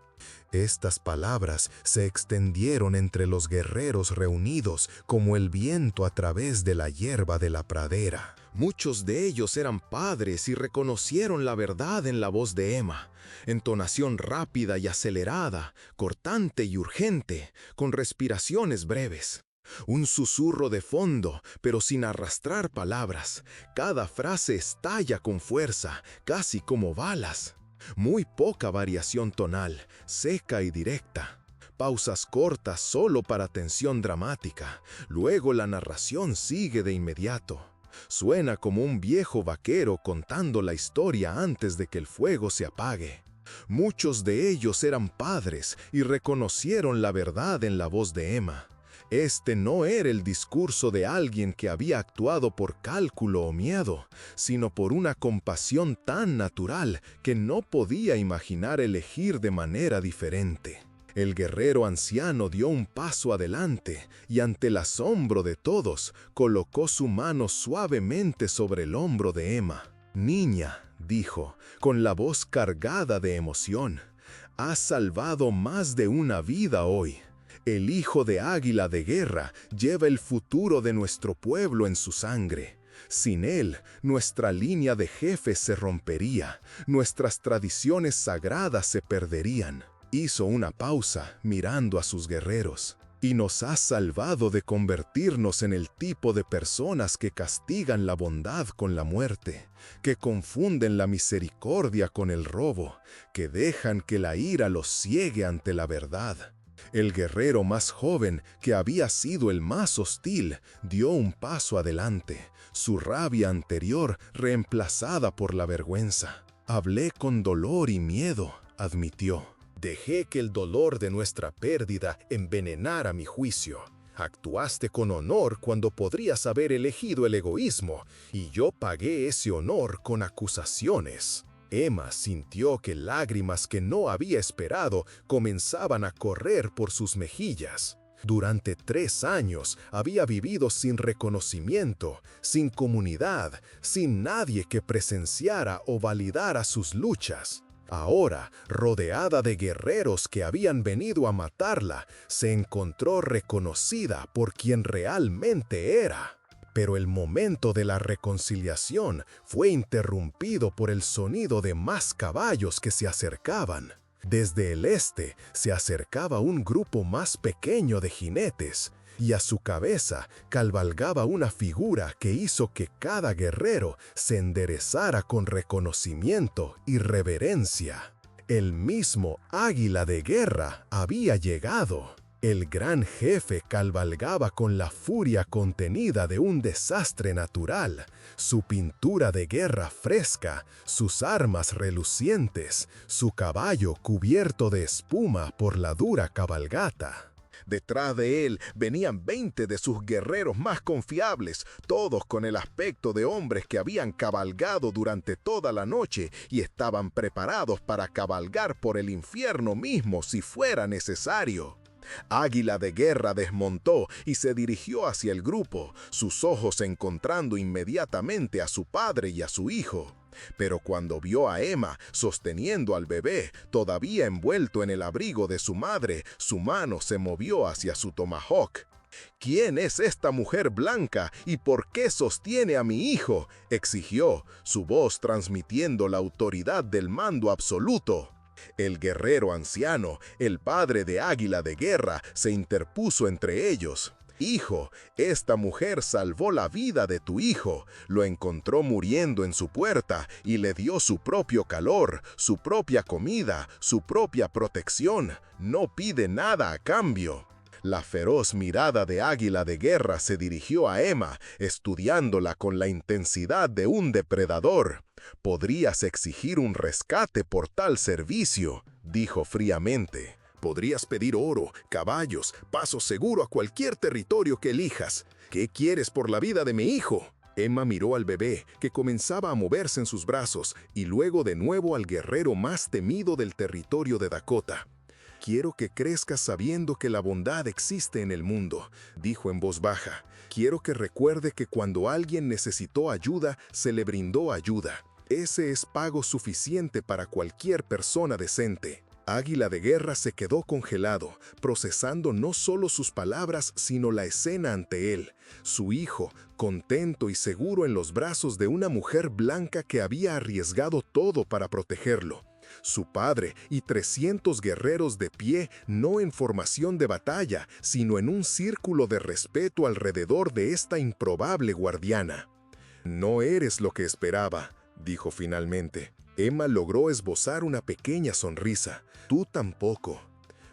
Estas palabras se extendieron entre los guerreros reunidos como el viento a través de la hierba de la pradera. Muchos de ellos eran padres y reconocieron la verdad en la voz de Emma. Entonación rápida y acelerada, cortante y urgente, con respiraciones breves. Un susurro de fondo, pero sin arrastrar palabras. Cada frase estalla con fuerza, casi como balas. Muy poca variación tonal, seca y directa. Pausas cortas solo para tensión dramática. Luego la narración sigue de inmediato. Suena como un viejo vaquero contando la historia antes de que el fuego se apague. Muchos de ellos eran padres y reconocieron la verdad en la voz de Emma. Este no era el discurso de alguien que había actuado por cálculo o miedo, sino por una compasión tan natural que no podía imaginar elegir de manera diferente. El guerrero anciano dio un paso adelante y ante el asombro de todos, colocó su mano suavemente sobre el hombro de Emma. «Niña», dijo, con la voz cargada de emoción, «has salvado más de una vida hoy. El hijo de Águila de Guerra lleva el futuro de nuestro pueblo en su sangre. Sin él, nuestra línea de jefes se rompería, nuestras tradiciones sagradas se perderían». Hizo una pausa mirando a sus guerreros. «Y nos has salvado de convertirnos en el tipo de personas que castigan la bondad con la muerte, que confunden la misericordia con el robo, que dejan que la ira los ciegue ante la verdad». El guerrero más joven, que había sido el más hostil, dio un paso adelante, su rabia anterior reemplazada por la vergüenza. «Hablé con dolor y miedo», admitió. «Dejé que el dolor de nuestra pérdida envenenara mi juicio. Actuaste con honor cuando podrías haber elegido el egoísmo, y yo pagué ese honor con acusaciones». Emma sintió que lágrimas que no había esperado comenzaban a correr por sus mejillas. Durante 3 años había vivido sin reconocimiento, sin comunidad, sin nadie que presenciara o validara sus luchas. Ahora, rodeada de guerreros que habían venido a matarla, se encontró reconocida por quien realmente era. Pero el momento de la reconciliación fue interrumpido por el sonido de más caballos que se acercaban. Desde el este se acercaba un grupo más pequeño de jinetes, y a su cabeza cabalgaba una figura que hizo que cada guerrero se enderezara con reconocimiento y reverencia. El mismo Águila de Guerra había llegado. El gran jefe cabalgaba con la furia contenida de un desastre natural, su pintura de guerra fresca, sus armas relucientes, su caballo cubierto de espuma por la dura cabalgata. Detrás de él venían 20 de sus guerreros más confiables, todos con el aspecto de hombres que habían cabalgado durante toda la noche y estaban preparados para cabalgar por el infierno mismo si fuera necesario. Águila de Guerra desmontó y se dirigió hacia el grupo, sus ojos encontrando inmediatamente a su padre y a su hijo. Pero cuando vio a Emma sosteniendo al bebé, todavía envuelto en el abrigo de su madre, su mano se movió hacia su tomahawk. «¿Quién es esta mujer blanca y por qué sostiene a mi hijo?», exigió, su voz transmitiendo la autoridad del mando absoluto. El guerrero anciano, el padre de Águila de Guerra, se interpuso entre ellos. «Hijo, esta mujer salvó la vida de tu hijo, lo encontró muriendo en su puerta y le dio su propio calor, su propia comida, su propia protección. No pide nada a cambio». La feroz mirada de Águila de Guerra se dirigió a Emma, estudiándola con la intensidad de un depredador. «Podrías exigir un rescate por tal servicio», dijo fríamente. «Podrías pedir oro, caballos, paso seguro a cualquier territorio que elijas. ¿Qué quieres por la vida de mi hijo?». Emma miró al bebé, que comenzaba a moverse en sus brazos, y luego de nuevo al guerrero más temido del territorio de Dakota. «Quiero que crezcas sabiendo que la bondad existe en el mundo», dijo en voz baja. «Quiero que recuerde que cuando alguien necesitó ayuda, se le brindó ayuda. Ese es pago suficiente para cualquier persona decente». Águila de Guerra se quedó congelado, procesando no solo sus palabras, sino la escena ante él. Su hijo, contento y seguro en los brazos de una mujer blanca que había arriesgado todo para protegerlo. Su padre y 300 guerreros de pie, no en formación de batalla, sino en un círculo de respeto alrededor de esta improbable guardiana. «No eres lo que esperaba», dijo finalmente. Emma logró esbozar una pequeña sonrisa. «Tú tampoco».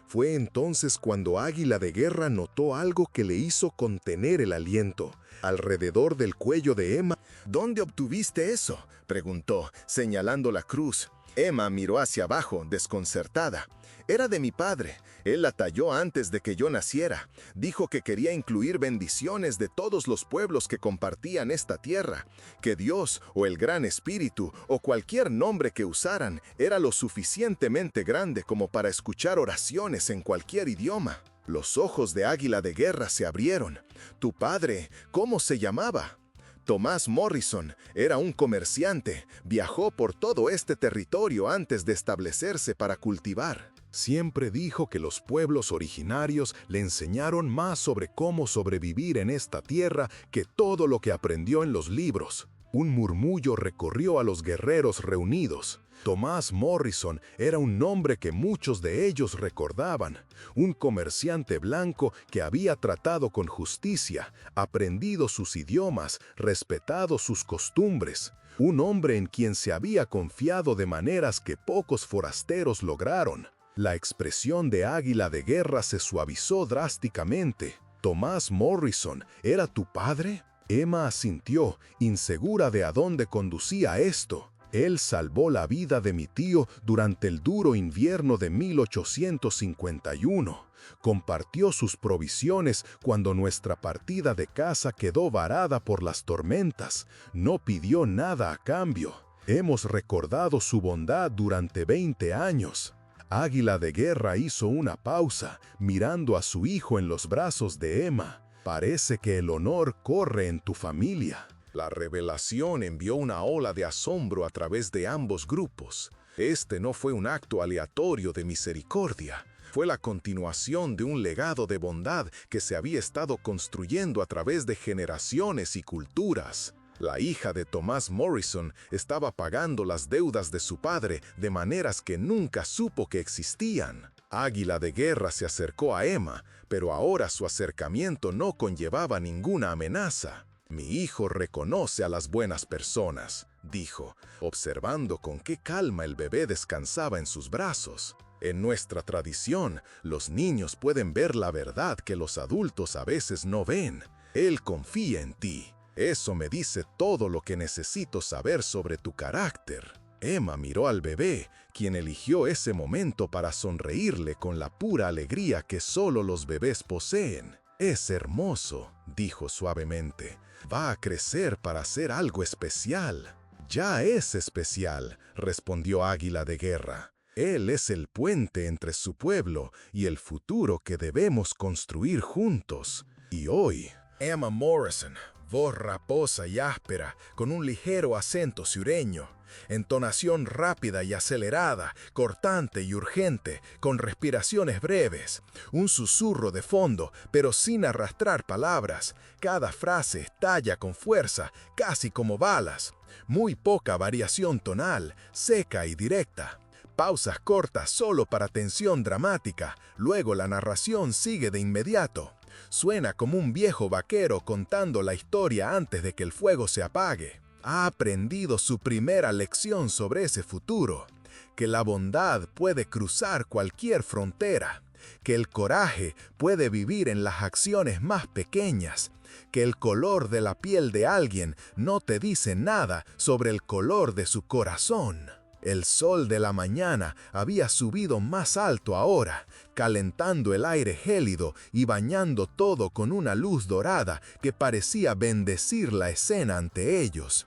Fue entonces cuando Águila de Guerra notó algo que le hizo contener el aliento. Alrededor del cuello de Emma. «¿Dónde obtuviste eso?», preguntó, señalando la cruz. Emma miró hacia abajo, desconcertada. «Era de mi padre. Él la talló antes de que yo naciera. Dijo que quería incluir bendiciones de todos los pueblos que compartían esta tierra. Que Dios, o el Gran Espíritu, o cualquier nombre que usaran, era lo suficientemente grande como para escuchar oraciones en cualquier idioma». Los ojos de Águila de Guerra se abrieron. «¿Tu padre, cómo se llamaba?». «Thomas Morrison, era un comerciante, viajó por todo este territorio antes de establecerse para cultivar». Siempre dijo que los pueblos originarios le enseñaron más sobre cómo sobrevivir en esta tierra que todo lo que aprendió en los libros. Un murmullo recorrió a los guerreros reunidos. Thomas Morrison era un nombre que muchos de ellos recordaban, un comerciante blanco que había tratado con justicia, aprendido sus idiomas, respetado sus costumbres, un hombre en quien se había confiado de maneras que pocos forasteros lograron. La expresión de Águila de Guerra se suavizó drásticamente. «¿Thomas Morrison era tu padre?». Emma asintió, insegura de a dónde conducía esto. «Él salvó la vida de mi tío durante el duro invierno de 1851. Compartió sus provisiones cuando nuestra partida de caza quedó varada por las tormentas. No pidió nada a cambio. Hemos recordado su bondad durante 20 años». Águila de Guerra hizo una pausa, mirando a su hijo en los brazos de Emma. «Parece que el honor corre en tu familia». La revelación envió una ola de asombro a través de ambos grupos. Este no fue un acto aleatorio de misericordia. Fue la continuación de un legado de bondad que se había estado construyendo a través de generaciones y culturas. La hija de Thomas Morrison estaba pagando las deudas de su padre de maneras que nunca supo que existían. Águila de Guerra se acercó a Emma, pero ahora su acercamiento no conllevaba ninguna amenaza. «Mi hijo reconoce a las buenas personas», dijo, observando con qué calma el bebé descansaba en sus brazos. En nuestra tradición, los niños pueden ver la verdad que los adultos a veces no ven. Él confía en ti. Eso me dice todo lo que necesito saber sobre tu carácter. Emma miró al bebé, quien eligió ese momento para sonreírle con la pura alegría que solo los bebés poseen. Es hermoso, dijo suavemente. Va a crecer para ser algo especial. Ya es especial, respondió Águila de Guerra. Él es el puente entre su pueblo y el futuro que debemos construir juntos. Y hoy, Emma Morrison, voz raposa y áspera, con un ligero acento sureño, entonación rápida y acelerada, cortante y urgente, con respiraciones breves, un susurro de fondo, pero sin arrastrar palabras. Cada frase estalla con fuerza, casi como balas. Muy poca variación tonal, seca y directa. Pausas cortas solo para tensión dramática, luego la narración sigue de inmediato. Suena como un viejo vaquero contando la historia antes de que el fuego se apague. Ha aprendido su primera lección sobre ese futuro, que la bondad puede cruzar cualquier frontera, que el coraje puede vivir en las acciones más pequeñas, que el color de la piel de alguien no te dice nada sobre el color de su corazón. El sol de la mañana había subido más alto ahora, calentando el aire gélido y bañando todo con una luz dorada que parecía bendecir la escena ante ellos.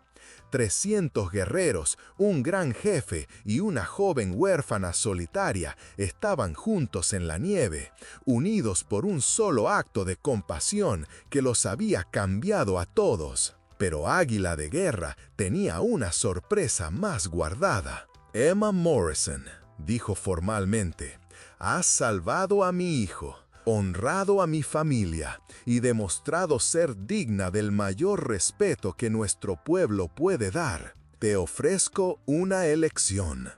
300 guerreros, un gran jefe y una joven huérfana solitaria estaban juntos en la nieve, unidos por un solo acto de compasión que los había cambiado a todos. Pero Águila de Guerra tenía una sorpresa más guardada. Emma Morrison, dijo formalmente, has salvado a mi hijo, honrado a mi familia y demostrado ser digna del mayor respeto que nuestro pueblo puede dar. Te ofrezco una elección.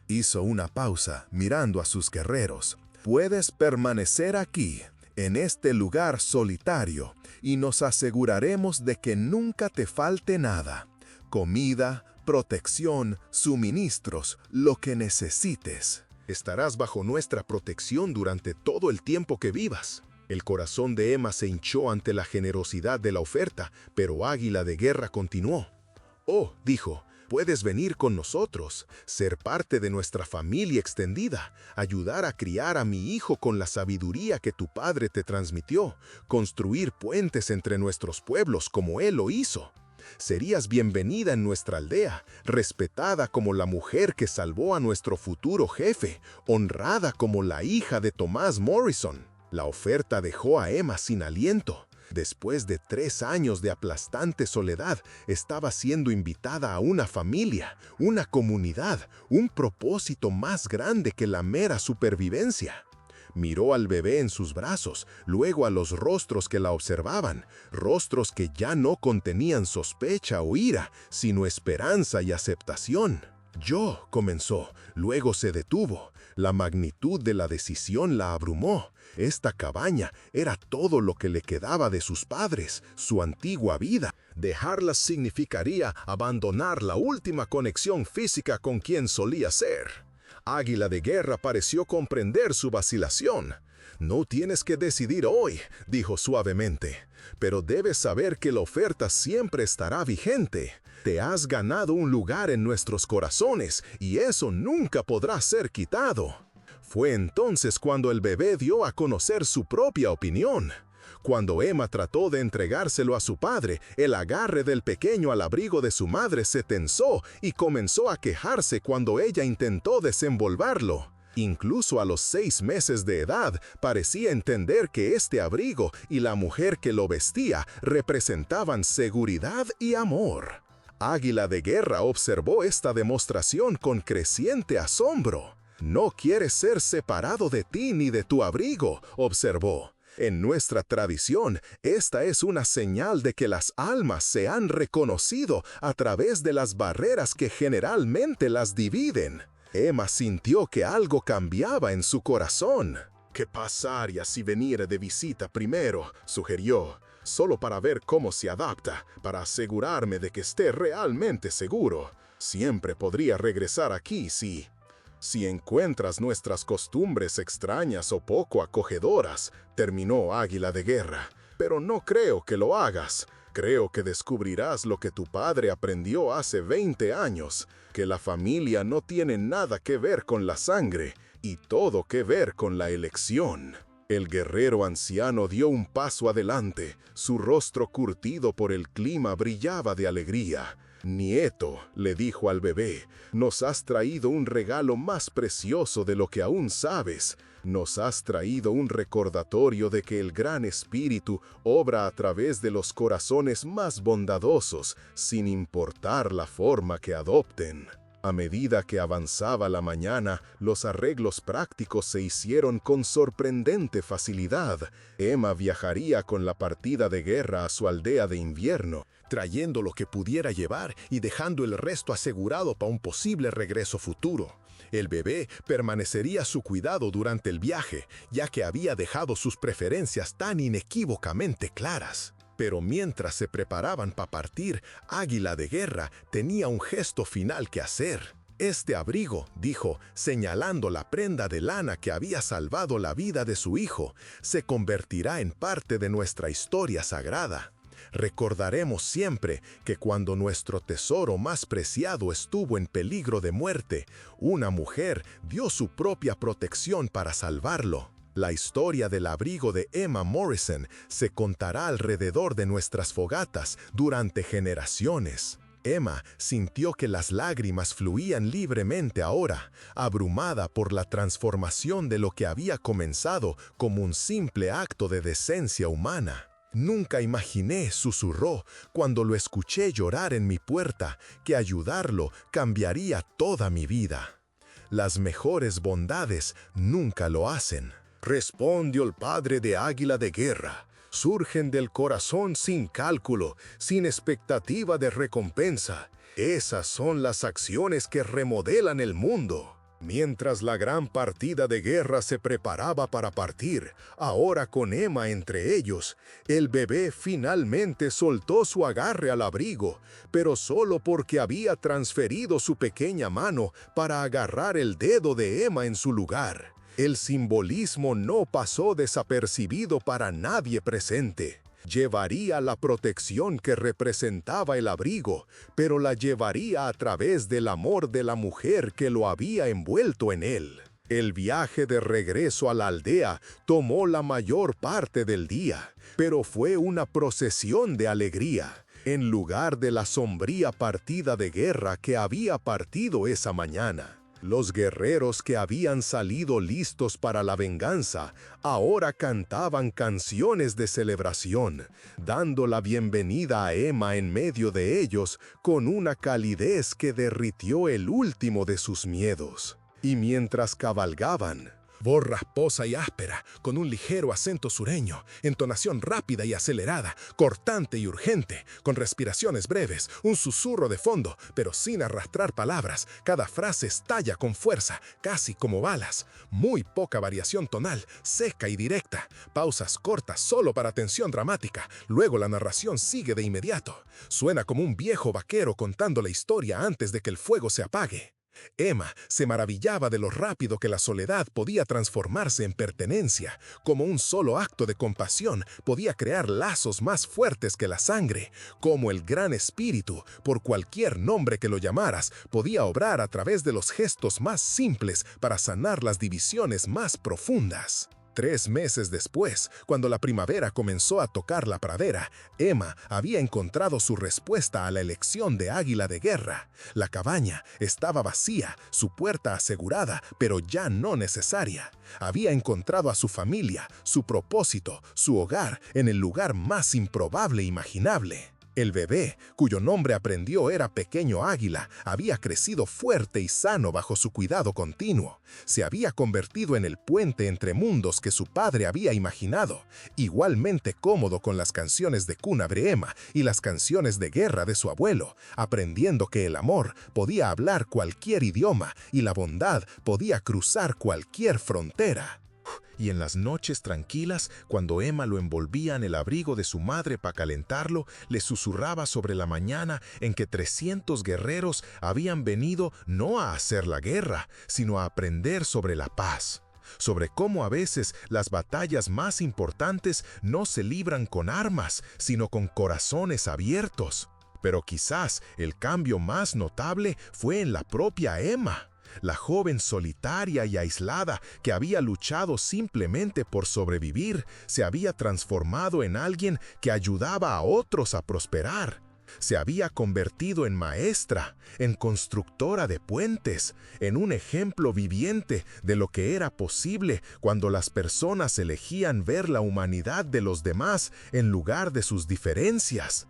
Hizo una pausa mirando a sus guerreros. Puedes permanecer aquí, en este lugar solitario, y nos aseguraremos de que nunca te falte nada. Comida, protección, suministros, lo que necesites. Estarás bajo nuestra protección durante todo el tiempo que vivas. El corazón de Emma se hinchó ante la generosidad de la oferta, pero Águila de Guerra continuó. Oh, dijo, puedes venir con nosotros, ser parte de nuestra familia extendida, ayudar a criar a mi hijo con la sabiduría que tu padre te transmitió, construir puentes entre nuestros pueblos como él lo hizo. Serías bienvenida en nuestra aldea, respetada como la mujer que salvó a nuestro futuro jefe, honrada como la hija de Thomas Morrison. La oferta dejó a Emma sin aliento. Después de 3 años de aplastante soledad, estaba siendo invitada a una familia, una comunidad, un propósito más grande que la mera supervivencia. Miró al bebé en sus brazos, luego a los rostros que la observaban, rostros que ya no contenían sospecha o ira, sino esperanza y aceptación. Yo, comenzó, luego se detuvo. La magnitud de la decisión la abrumó. Esta cabaña era todo lo que le quedaba de sus padres, su antigua vida. Dejarla significaría abandonar la última conexión física con quien solía ser. Águila de Guerra pareció comprender su vacilación. No tienes que decidir hoy, dijo suavemente, pero debes saber que la oferta siempre estará vigente. Te has ganado un lugar en nuestros corazones y eso nunca podrá ser quitado. Fue entonces cuando el bebé dio a conocer su propia opinión. Cuando Emma trató de entregárselo a su padre, el agarre del pequeño al abrigo de su madre se tensó y comenzó a quejarse cuando ella intentó desenvolverlo. Incluso a los 6 meses de edad, parecía entender que este abrigo y la mujer que lo vestía representaban seguridad y amor. Águila de Guerra observó esta demostración con creciente asombro. No quieres ser separado de ti ni de tu abrigo, observó. En nuestra tradición, esta es una señal de que las almas se han reconocido a través de las barreras que generalmente las dividen. Emma sintió que algo cambiaba en su corazón. ¿Qué pasaría si viniera de visita primero?, sugirió, solo para ver cómo se adapta, para asegurarme de que esté realmente seguro. Siempre podría regresar aquí si... Si encuentras nuestras costumbres extrañas o poco acogedoras, terminó Águila de Guerra, pero no creo que lo hagas. Creo que descubrirás lo que tu padre aprendió hace 20 años, que la familia no tiene nada que ver con la sangre y todo que ver con la elección. El guerrero anciano dio un paso adelante, su rostro curtido por el clima brillaba de alegría. «Nieto», le dijo al bebé, «nos has traído un regalo más precioso de lo que aún sabes. Nos has traído un recordatorio de que el Gran Espíritu obra a través de los corazones más bondadosos, sin importar la forma que adopten». A medida que avanzaba la mañana, los arreglos prácticos se hicieron con sorprendente facilidad. Emma viajaría con la partida de guerra a su aldea de invierno, trayendo lo que pudiera llevar y dejando el resto asegurado para un posible regreso futuro. El bebé permanecería a su cuidado durante el viaje, ya que había dejado sus preferencias tan inequívocamente claras. Pero mientras se preparaban para partir, Águila de Guerra tenía un gesto final que hacer. «Este abrigo», dijo, señalando la prenda de lana que había salvado la vida de su hijo, «se convertirá en parte de nuestra historia sagrada. Recordaremos siempre que cuando nuestro tesoro más preciado estuvo en peligro de muerte, una mujer dio su propia protección para salvarlo». La historia del abrigo de Emma Morrison se contará alrededor de nuestras fogatas durante generaciones. Emma sintió que las lágrimas fluían libremente ahora, abrumada por la transformación de lo que había comenzado como un simple acto de decencia humana. «Nunca imaginé», susurró, «cuando lo escuché llorar en mi puerta, que ayudarlo cambiaría toda mi vida. Las mejores bondades nunca lo hacen». Respondió el padre de Águila de Guerra. «Surgen del corazón sin cálculo, sin expectativa de recompensa. Esas son las acciones que remodelan el mundo». Mientras la gran partida de guerra se preparaba para partir, ahora con Emma entre ellos, el bebé finalmente soltó su agarre al abrigo, pero solo porque había transferido su pequeña mano para agarrar el dedo de Emma en su lugar. El simbolismo no pasó desapercibido para nadie presente. Llevaría la protección que representaba el abrigo, pero la llevaría a través del amor de la mujer que lo había envuelto en él. El viaje de regreso a la aldea tomó la mayor parte del día, pero fue una procesión de alegría, en lugar de la sombría partida de guerra que había partido esa mañana. Los guerreros que habían salido listos para la venganza ahora cantaban canciones de celebración, dando la bienvenida a Emma en medio de ellos con una calidez que derritió el último de sus miedos. Y mientras cabalgaban, voz rasposa y áspera, con un ligero acento sureño, entonación rápida y acelerada, cortante y urgente, con respiraciones breves, un susurro de fondo, pero sin arrastrar palabras. Cada frase estalla con fuerza, casi como balas. Muy poca variación tonal, seca y directa. Pausas cortas solo para tensión dramática. Luego la narración sigue de inmediato. Suena como un viejo vaquero contando la historia antes de que el fuego se apague. Emma se maravillaba de lo rápido que la soledad podía transformarse en pertenencia, como un solo acto de compasión podía crear lazos más fuertes que la sangre, como el Gran Espíritu, por cualquier nombre que lo llamaras, podía obrar a través de los gestos más simples para sanar las divisiones más profundas. 3 meses después, cuando la primavera comenzó a tocar la pradera, Emma había encontrado su respuesta a la elección de Águila de Guerra. La cabaña estaba vacía, su puerta asegurada, pero ya no necesaria. Había encontrado a su familia, su propósito, su hogar, en el lugar más improbable imaginable. El bebé, cuyo nombre aprendió era Pequeño Águila, había crecido fuerte y sano bajo su cuidado continuo. Se había convertido en el puente entre mundos que su padre había imaginado, igualmente cómodo con las canciones de cuna de Emma y las canciones de guerra de su abuelo, aprendiendo que el amor podía hablar cualquier idioma y la bondad podía cruzar cualquier frontera. Y en las noches tranquilas, cuando Emma lo envolvía en el abrigo de su madre para calentarlo, le susurraba sobre la mañana en que 300 guerreros habían venido no a hacer la guerra, sino a aprender sobre la paz. Sobre cómo a veces las batallas más importantes no se libran con armas, sino con corazones abiertos. Pero quizás el cambio más notable fue en la propia Emma. La joven solitaria y aislada que había luchado simplemente por sobrevivir, se había transformado en alguien que ayudaba a otros a prosperar. Se había convertido en maestra, en constructora de puentes, en un ejemplo viviente de lo que era posible cuando las personas elegían ver la humanidad de los demás en lugar de sus diferencias.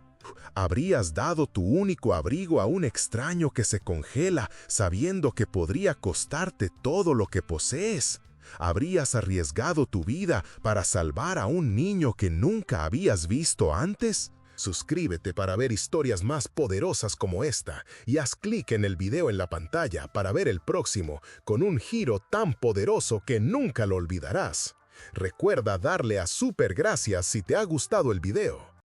¿Habrías dado tu único abrigo a un extraño que se congela sabiendo que podría costarte todo lo que posees? ¿Habrías arriesgado tu vida para salvar a un niño que nunca habías visto antes? Suscríbete para ver historias más poderosas como esta y haz clic en el video en la pantalla para ver el próximo con un giro tan poderoso que nunca lo olvidarás. Recuerda darle a super gracias si te ha gustado el video.